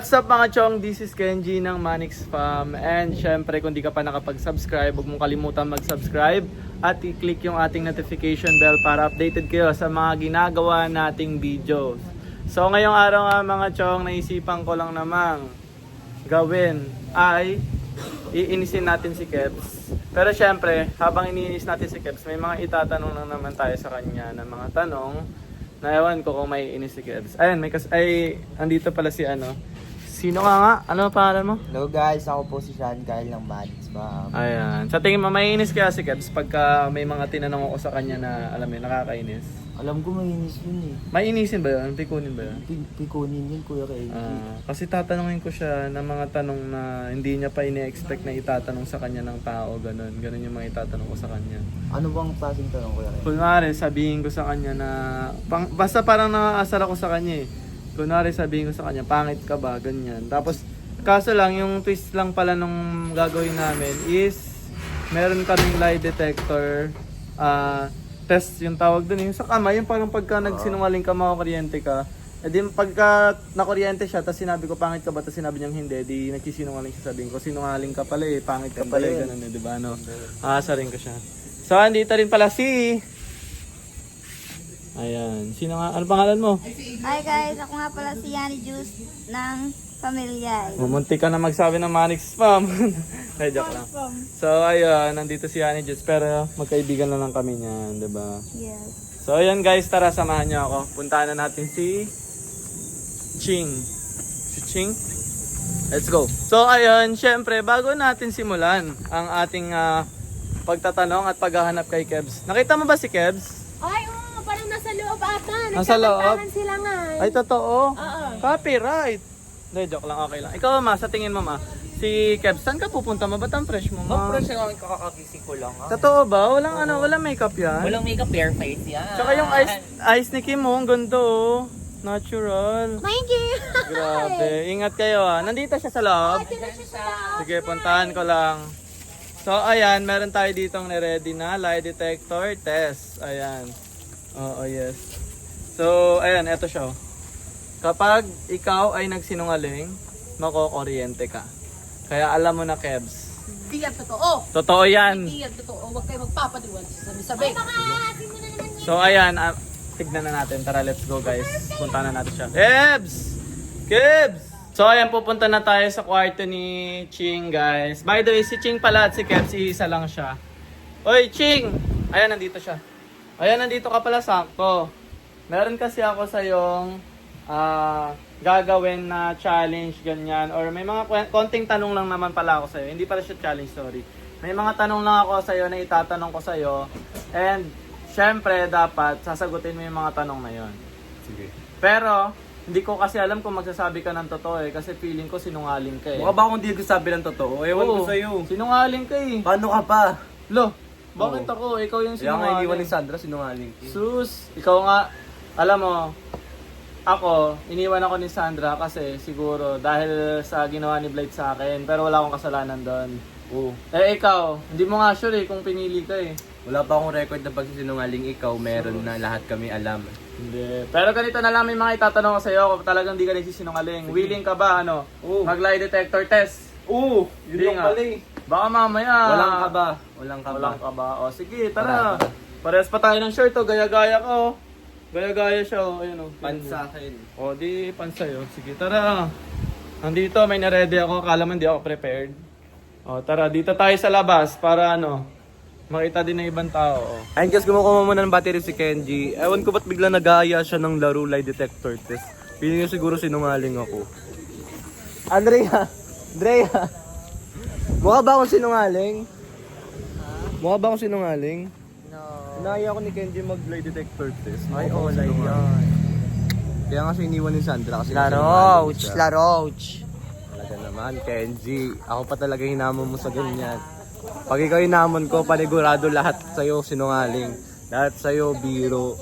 What's up mga chong? This is Kenji ng Manix Fam. And syempre kung di ka pa nakapag-subscribe, huwag mong kalimutan mag-subscribe at i-click yung ating notification bell para updated kayo sa mga ginagawa nating videos. So ngayong araw nga mga chong, naisipan ko lang namang gawin ay iinisin natin si Kebs. Pero syempre, habang iniinis natin si Kebs, may mga itatanong lang naman tayo sa kanya na mga tanong na ewan ko kung may inis si Kebs. Ayun, andito pala si ano. Sino ka nga? Ano pangalan mo? Hello guys, ako po si Sean Kyle ng Manix Fam. Ayan. Sa tingin mo, may inis kaya si Kebs pagka may mga tinanong ako sa kanya na alam mo, nakakainis? Alam ko mainis yun eh. May inisin ba yun? Pikunin ba yun? Pikunin yun Kuya Kenji. Kasi tatanungin ko siya ng mga tanong na hindi niya pa ini-expect na itatanong sa kanya ng tao. Ganun yung mga itatanong ko sa kanya. Ano bang klaseng tanong Kuya Kenji? Kunwari, sabihin ko sa kanya na basta parang naaasar ako sa kanya eh. Kunwari, sabihin ko sa kanya, pangit ka ba? Ganyan. Tapos, kaso lang, yung twist lang pala nung gagawin namin is meron kaming lie detector test yung tawag dun. Yung sa kamay, yung parang pagka nagsinungaling ka, makakuryente ka. E di pagka nakuryente siya, tapos sinabi ko, pangit ka ba? Tapos sinabi niyang hindi, di nagsisinungaling siya. Sabihin ko, sinungaling ka pala eh, pangit ka pala eh, ganun eh, di ba? No? Aasarin ko siya. So, andito rin pala si... Ayan. Sino nga? Ano pangalan mo? Hi guys, ako nga pala si Yani Juice ng Pamilya. Mumunti ka na magsabi ng Manix Spam. Ay, joke lang. So, ayun. Nandito si Annie Juice. Pero magkaibigan na lang kami niyan, diba? Yes. So, ayun guys. Tara, samahan niyo ako. Puntahan na natin si Ching. Si Ching? Let's go. So, ayun. Syempre, bago natin simulan ang ating pagtatanong at paghahanap kay Kebs. Nakita mo ba si Kebs? Ay, parang nasa loob ata. Nasa loob? Nagkakantahan sila nga. Ay, totoo? Oo. Copyright. Hindi, joke lang. Okay lang. Ikaw, ma, sa tingin mo, ma, si Kebs, saan ka pupunta? Ba't ang fresh mo, ma? Fresh lang ang kakakising ko lang ha. Totoo ba? Walang makeup yan? Walang makeup, bare face yan. Tsaka yung eyes ni Kim, ang ganda, oh. Natural. Thank you. Grabe. Ingat kayo, ah. Nandito siya sa loob. Sige, puntahan ko lang. So, ayan, meron tayo ditong ni-ready na lie detector test. Ayan. Oo, yes. So, ayan, eto siya. Kapag ikaw ay nagsinungaling, makokuryente ka. Kaya alam mo na, Kebs. Hindi yan totoo. Totoo yan. Hindi yan totoo. Huwag kayo magpapadiwal. Sabi-sabi. So, ayan, tignan na natin. Tara, let's go, guys. Punta na natin siya. Kebs! Kebs! So, ayan, pupunta na tayo sa kwarto ni Ching, guys. By the way, si Ching pala at si Kebs, isa lang siya. Oy, Ching! Ayan, nandito siya. Ayan, nandito ka pala, sakto. Meron kasi ako sa'yong gagawin na challenge, ganyan. Or may mga konting tanong lang naman pala ako sa'yo. Hindi pala siya challenge, sorry. May mga tanong lang ako sa'yo na itatanong ko sa'yo. And, syempre, dapat sasagutin mo yung mga tanong na yon. Sige. Pero, hindi ko kasi alam kung magsasabi ka ng totoo eh. Kasi feeling ko sinungaling ka eh. Mukha ba akong hindi ko sabi ng totoo? Ewan ko Oo, sa'yo. sinungaling ka eh. Paano ka pa? Lo, bakit ako? Ikaw yung Kaya nga iniwan ni sinungaling. Sandra, sinungaling. Sus, ikaw nga, alam mo, ako, iniwan ako ni Sandra kasi siguro dahil sa ginawa ni Blight sa akin, pero wala akong kasalanan doon. Oo. Eh ikaw, hindi mo nga sure eh kung pinili ka eh. Wala pa akong record na pagsisinungaling, ikaw meron na lahat kami alam. Hindi. Pero ganito na lang may mga itatanong ko sa iyo kung talagang hindi ka nagsisinungaling. Willing ka ba Oo. mag-lie detector test? Oo, Hindi nga. Baka mamaya. Walang ka ba? Walang ka ba? Walang ka ba? O sige, Tara. tara. Parehas pa tayo ng shirt oh, gaya-gaya ka oh. Gaya-gaya siya oh, ayun oh. Pansakin. O di pansay oh. Sige, tara. Nandito may na-ready ako, akala mo hindi ako prepared. O tara, dito tayo sa labas para makita din ng ibang tao. Oh. Ayun guys, kumukuha muna ng battery si Kenji. Ewan ko ba't bigla nag-aaya siya ng laro lie detector test. Feeling niya siguro sinungaling ako. Andrea! Mukha ba akong sinungaling? Mukha ba akong sinungaling? No. Inaaya ako ni Kenji mag-lie detector test. Ay, olay yan. Kaya nga siya iniwan ni Sandra kasi Larouch, siya. Larouch. Talaga naman, Kenji. Ako pa talaga hinamon mo sa ganyan. Pag ikaw hinamon ko, panigurado lahat sa'yo sinungaling. Lahat sa'yo biro.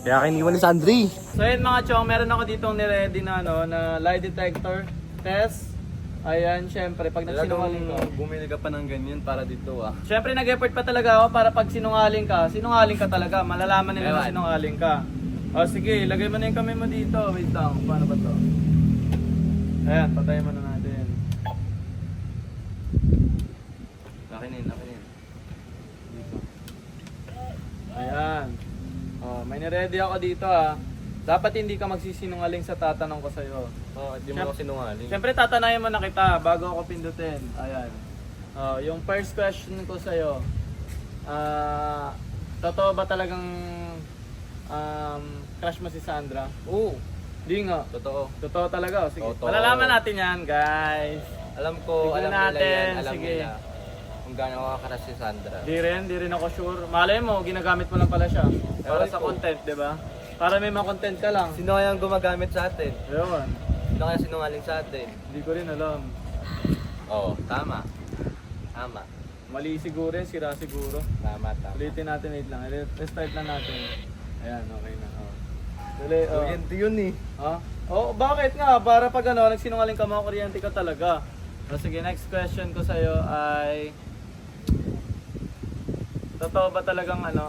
Kaya kiniwan ni Sandri. So yun mga chong, meron ako ditong ni-ready na na lie detector test. Ayan, syempre pag nagsinungaling ka. Bumili ka pa ng ganyan para dito ah. Syempre nag-effort pa talaga ako para pag sinungaling ka talaga. Malalaman nila na sinungaling ka. O sige, lagay mo na yung kamay mo dito. Wait lang, paano ba to? Ayan, patayin mo na natin. Nakinin. Dito. Ayan. Oh, may niready ako dito ah. Dapat hindi ka magsisinungaling sa tatanong ko sa'yo. Oh, hindi mo ako sinungaling. Siyempre tatanayan mo na kita bago ako pindutin. Ayan. Oh, yung first question ko sa'yo. Totoo ba talagang crush mo si Sandra? Oo, Di nga. totoo. Totoo talaga. Oh, sige. Totoo. Malalaman natin yan, guys. Alam ko, Tignan alam nila natin, yan. Alam sige. nila kung gaano ako kakaras si Sandra. Di rin ako sure. Malay mo, ginagamit mo lang pala siya. Para Ewan sa ko. content, di ba? Para may ma-content ka lang. Sino kaya ang gumagamit sa atin? Ayun. Sino kaya sinungaling sa atin? Hindi ko rin alam. Oo, tama. Tama. Mali siguro yan, sira siguro. Tama. Ulitin natin, wait lang. Restart lang natin. Ayan, okay na. Oh. Dali, oh. Kuryente yun eh. Ha? Oh, bakit nga? Para pag ano, nagsinungaling ka, mga kuryente ka talaga. O sige, next question ko sa'yo ay... Totoo ba talagang ano,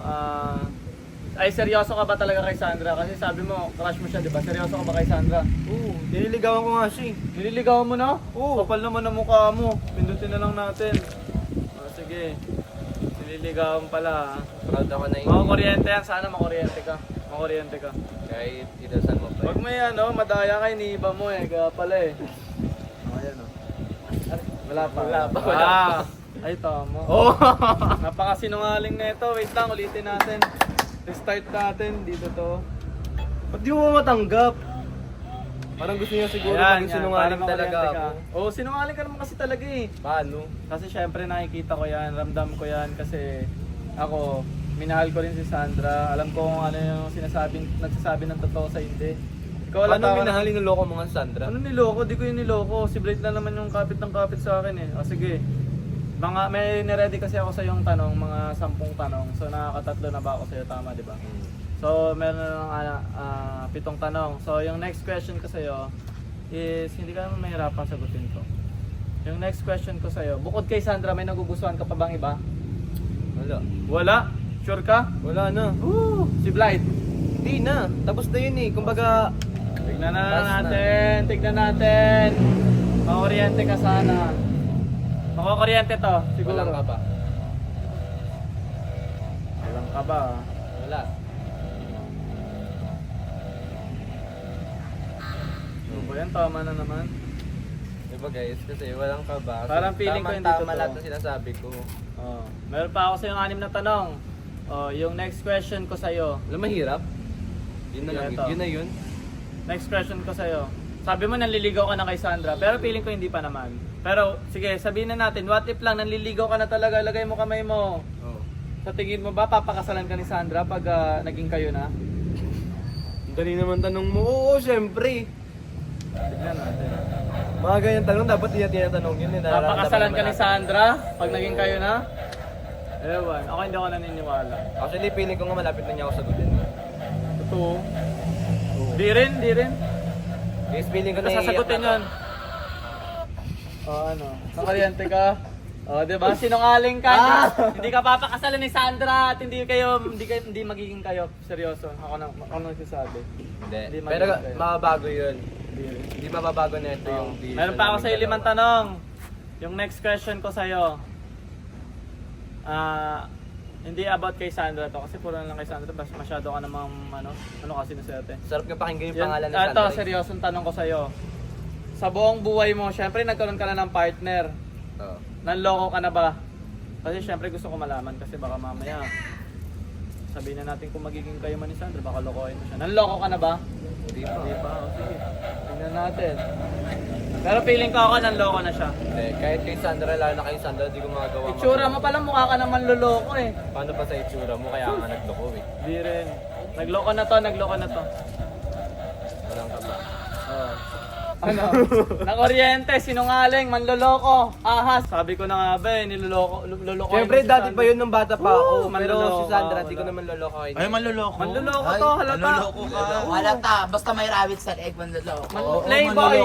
ay seryoso ka ba talaga kay Sandra? Kasi sabi mo, crush mo siya, di ba? Seryoso ka ba kay Sandra? Oo, nililigawan ko nga siya eh. Nililigawan mo na? Oo. Kapal naman ang mukha mo. Pindutin na lang natin. O sige. Nililigawan pala. Proud ako na Mga kuryente yan. Sana makuryente ka. Makuryente ka. Kahit idasan mo pa. Pag may ano, madaya ka, iniiba mo eh. Kaya pala eh. O, ayan o. Wala pa. Wala pa. Ah, ay, tama. Oh! Napakasinungaling na ito. Wait lang, ulitin natin. Restart natin. Dito to. Ba't di mo matanggap? Parang gusto niya siguro maging sinungaling para talaga makuryente ako. ka. Oo, sinungaling ka naman kasi talaga eh. Paano? Kasi syempre nakikita ko yan, ramdam ko yan kasi ako, minahal ko rin si Sandra. Alam ko kung ano yung nagsasabi ng totoo sa hindi. Ikaw Paano tao- minahal niloko mo nga si Sandra? Ano niloko? Di ko yung niloko. Si Blake lang naman yung kapit ng kapit sa akin eh. O sige. May niready kasi ako sa yung tanong, mga 10 tanong. So nakakatatlo na ba ako sa'yo? Tama, di ba? So meron na lang 7 tanong. So yung next question ko sa'yo is, hindi ka naman mahirapan sagutin to. Yung next question ko sa'yo, bukod kay Sandra, may nagugustuhan ka pa bang iba? Wala. Wala? Sure ka? Wala na. Si Blight? Hindi na. Tapos na yun eh. Kumbaga, Tignan na Pass na. natin, tignan natin. Makuryente ka sana. Makukuryente to, siguro. walang ka ba? Walang ka ba? Wala. Ano ba yan? Tama na naman. Diba guys? Kasi walang ka ba? Parang feeling ko hindi tama totoo. lahat ng sinasabi ko. Oh. Meron pa ako sa yung 6 na tanong. Oh, yung next question ko sa'yo. Alam, mahirap. Yun na lang. Ito. Yun na yun. Next question ko sa'yo. Sabi mo nanliligaw ka na kay Sandra, pero feeling ko hindi pa naman. Pero sige, sabihin na natin, what if lang nanliligaw ka na talaga, lagay mo kamay mo. Oh. Sa tingin mo ba papakasalan ka ni Sandra pag naging kayo na? Ang dali naman tanong mo. Oo, syempre. Tignan natin. Mga ganyan tanong, dapat hindi natin tinatanong yun. Papakasalan ka ni Sandra pag naging kayo na? Ewan, ako hindi ako naniniwala. Actually, feeling ko nga malapit na niya ako sagutin. Totoo. Di rin. Guys, feeling ko Basta naiiyak sagutin na yun. O ano, nakaryente ka. O, di ba? Sinungaling ka. Hindi ka papakasalan ni Sandra at hindi magiging kayo. Seryoso. Ako nagsasabi. Hindi. Hindi Pero magiging kayo. mababago yun. Hindi rin. Hindi mababago na ito yung decision Meron pa ako namin sa'yo 5 dalawa. tanong. Yung next question ko sa'yo. Hindi about kay Sandra to. Kasi puro na lang kay Sandra. Basta masyado ka namang ano kasi sinuserte. Sarap ka pakinggan yung Yan, pangalan ni ito, Sandra. seryosong tanong ko sa'yo. Sa buong buhay mo, syempre nagkaroon ka na ng partner. Oo. Nanloko ka na ba? Kasi syempre gusto ko malaman kasi baka mamaya sabihin na natin kung magiging kayo man ni Sandra, baka lokohin mo siya. Nanloko ka na ba? Hindi pa. Hindi pa. O, sige. Tingnan natin. Pero feeling ko ako nanloko na siya. Hindi. Kahit kay Sandra, lalo na kay Sandra, hindi ko magagawa. Itsura mo palang mukha ka naman loloko eh. Paano pa sa itsura mo? Kaya nga nagloko eh. Di rin. Nagloko na to. Walang ka ba? Oh. Ano? Nakuryente, sinungaling, manloloko, ahas. Sabi ko na nga ba eh, loloko Siyempre, dati pa yun nung bata pa ako. Pero manloloko si Sandra, ka, di ko wala. naman lolokohin. Manloloko to, halata. Halata, basta may rabbit sa leg, manloloko. Playboy.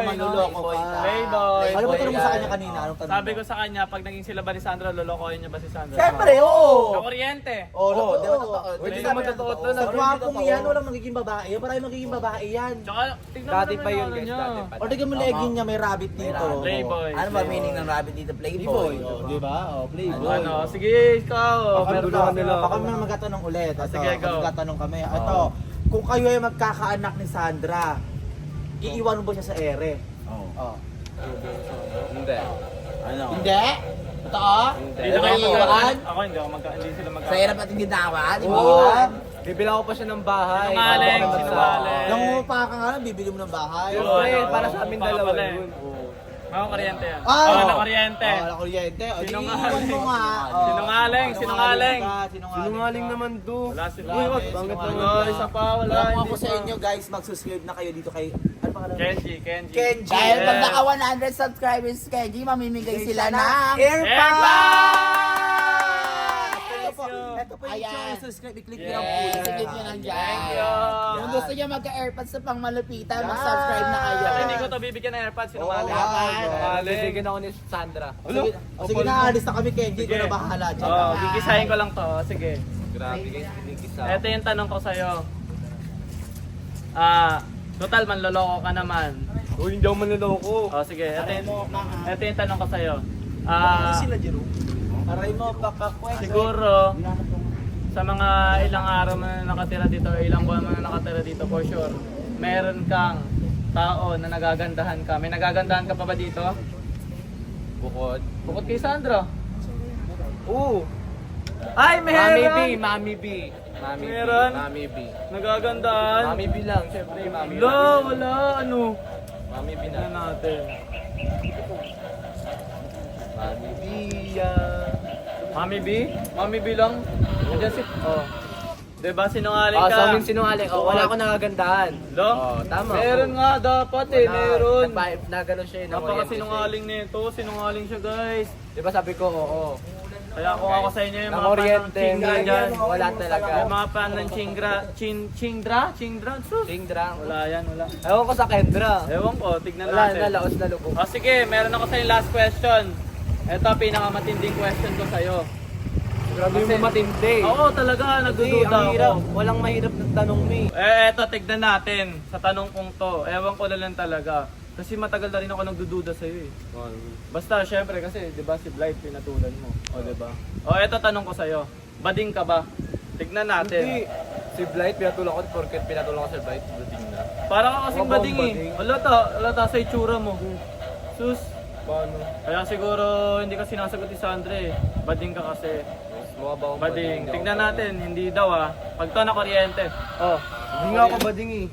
Manloloko ka. Playboy. Ano ba tanong mo sa kanya kanina? Anong tanong Sabi mo? ko sa kanya, pag naging sila ba ni Sandra, lolokohin niya ba si Sandra? Siyempre, oo! Nakuryente. Oo, di ba Oo. totoo? Hindi naman totoo to. Sa kwapong yan, walang magiging babae. Maraming magiging babae yan. Tsaka, tignan mo Dati naman pa yun, yung ano guys. niya. niya. O tignan mo legging niya, may rabbit dito. Playboy. Ano ba meaning ng rabbit dito? Playboy. Di ba? O, playboy. Ano, sige, ikaw. Baka Meron nila. ka. Baka may magtatanong ulit. Ito, sige, go. magtatanong kami. Ito, kung kayo ay magkakaanak ni Sandra, iiwan mo ba siya sa ere? Oo. Hindi. Ano? Hindi? Totoo? Hindi na kayo magkakaroon. Ako hindi ako hindi sila Sa magkakaroon. hirap at hindi dawan? Oo. Bibilang ko pa siya ng bahay. Sinungaling, Para sinungaling. Nang umupa ka nga lang, bibili mo ng bahay. Oo, Siyempre, ano, para sa amin baka dalawa pala eh. yun. Ako kuryente yan. Ah! Oo, na kuryente. Wala kuryente. O, di Sinungaling. iwan mo nga. O. Sinungaling, sinungaling. Sinungaling naman to. Wala sila. Uy, wag. Bangit Sinungaling naman. ka. Isa pa, wala. Kung Hindi ako sa pa. inyo guys, mag-subscribe na kayo dito kay... Ano pangalan? Kenji. Kenji. Dahil pag Yes. naka 100 subscribers kay G, mamimigay sila ng... Ito po yung Ayan. choice. Subscribe. I-click Yes. nyo lang po. Sige nyo lang dyan. Thank you. Kung gusto nyo magka-airpods sa pangmalupitan, mag-subscribe na kayo. Kasi hindi ko to bibigyan ng airpods. Sinungaling. Oo, Sinungaling. Bibigyan ako ni Sandra. Sige na, alis na kami Kenji. Ikaw na bahala dyan. Oo, gigisahin ko lang to. Sige. Grabe guys, kinikisa. Ito yung tanong ko sa'yo. Total, manloloko ka naman. Uy, hindi ako manloloko. Sige, ito yung tanong ko sa'yo. Jero? Aray mo, pakakwek. Siguro, sa mga ilang araw mo na nakatira dito o ilang buwan mo na nakatira dito, for sure, meron kang tao na nagagandahan ka. May nagagandahan ka pa ba dito? Bukod. Bukod kay Sandra. Oo. Ay, Mami B, meron! Mami B. Mami B. Meron? Mami B. Nagagandahan. Mami B lang, syempre Mami B. Wala, ano? Mami B Ano na. natin? Mami B. Mami B? Mami B lang? Nandiyan si... Oh. Diba sinungaling Oh, ka? sa amin sinungaling. Oh, wala akong nagagandahan. Lo? Oh, tama. Meron nga dapat eh, meron. Nagano siya. Napaka-sinungaling nito, sinungaling siya guys. Di ba sabi ko, oo. Kaya kung ako sa inyo yung mga fan ng Nang-oriente. chingra dyan. Wala talaga. Yung mga fan ng chingra, chingra? Sus! Chingdrang. Wala yan, wala. Ewan ko sa Kendra. Ewan ko, tignan Wala natin. na, laos na lubog. O sige, meron ako sa yung last question. Ito, pinakamatinding question ko sa'yo. Grabe Kasi- mo matindi. Oo, talaga, Kasi nagdududa ang hirap. ako. Walang mahirap na tanong mo eh. Eto, tignan natin sa tanong kong to. Ewan ko na lang talaga. Kasi matagal na rin ako nagdududa sa'yo eh. Basta, syempre kasi, di ba, si Blight pinatulan mo. O, di ba? O, eto tanong ko sa'yo. Bading ka ba? Tignan natin. Hindi. Si Blight, pinatulong ko porket pinatulong ko si Blight. Bading na. Para ka kasing Mukha bang bading eh. bading? Alata sa itsura mo. Sus. Paano? Kaya siguro hindi ka sinasagot ni Sandra eh. Bading ka kasi. Mukha ba akong Bading. Hindi Tignan ako natin, hindi daw ah. Pag to na kuryente. Oh. Hindi nga ako bading eh.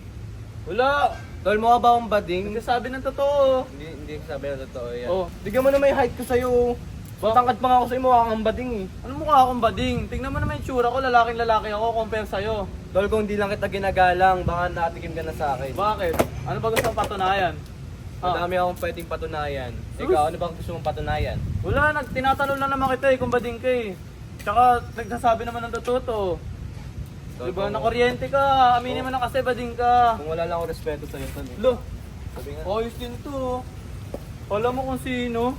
Wala. Tol, mukha ba akong bading? Hindi sabi ng totoo. Hindi sabi na totoo yan. Oh. Bigyan mo na may height ko sa'yo. Matangkad pa nga ako sa'yo, mukha kang bading eh. Ano mukha akong bading? Tingnan mo naman yung tsura ko, lalaking lalaki ako compare sa'yo. Tol, kung hindi lang kita ginagalang, baka natikim ka na sa akin. Bakit? Ano ba gusto mong patunayan? Madami akong pwedeng patunayan. Ikaw, ano bang gusto mong patunayan? Wala, tinatanong lang naman kita eh kung bading ka eh. Tsaka nagsasabi naman ng totoo. Diba, nakuryente ka, aminin mo na kasi bading ka. Kung wala lang akong respeto sa'yo, Tol. Lo, Sabi nga. ayos din to. Alam mo kung sino?